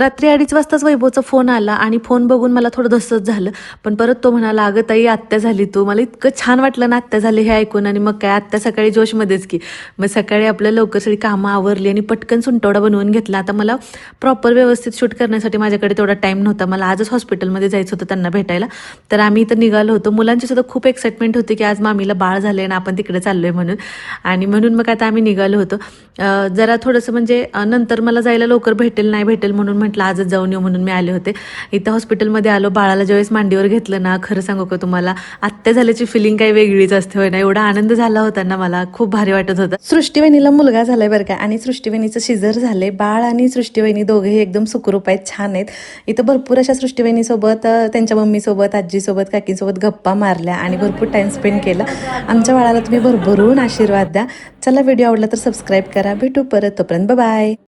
रात्री 2:30 वाजताच वैभवचा फोन आला आणि फोन बघून मला थोडं धसच झालं. पण परत तो म्हणाला, "अगं ताई, आत्या झाली तू." मला इतकं छान वाटलं ना आत्या झाली हे ऐकून. आणि मग काय, आत्या सकाळी जोशमध्येच की. मग सकाळी आपलं लवकर सगळी कामं आवरली आणि पटकन सुंटवडा बनवून घेतला. आता मला प्रॉपर व्यवस्थित शूट करण्यासाठी माझ्याकडे तेवढा टाईम नव्हता. मला आजच हॉस्पिटलमध्ये जायचं होतं त्यांना भेटायला. तर आम्ही इथं निघालो होतो. मुलांची सुद्धा खूप एक्साइटमेंट होती की आज मामीला बाळ झालंय आणि आपण तिकडे चाललोय म्हणून. आणि म्हणून मग आता आम्ही निघालो होतो. जरा थोडंसं म्हणजे नंतर मला जायला लवकर भेटेल नाही भेटेल म्हणून म्हटलं आजच जाऊन येऊ म्हणून मी आले होते. इथं हॉस्पिटलमध्ये आलो. बाळाला ज्यावेळेस मांडीवर घेतलं ना, खरं सांगू का तुम्हाला, आत्या झाल्याची फिलिंग काही वेगळीच असते होय ना. एवढा आनंद झाला होता ना, मला खूप भारी वाटत होतं. सृष्टीवहिनीला मुलगा झालाय बरं का, आणि सृष्टीवहिनीचं शिजर झालंय. बाळ आणि सृष्टीवहिनी दोघेही एकदम सुखरूप आहेत, छान आहेत. इथं भरपूर अशा सृष्टीवहिनीसोबत, त्यांच्या मम्मीसोबत, आजीसोबत, काकीसोबत गप्पा मारल्या आणि भरपूर टाइम स्पेंड केला. आमच्या बाळाला तुम्ही भरभरून आशीर्वाद द्या. चला, व्हिडिओ आवडला तर सबस्क्राईब करा. भेटू परत, तोपर्यंत बाय.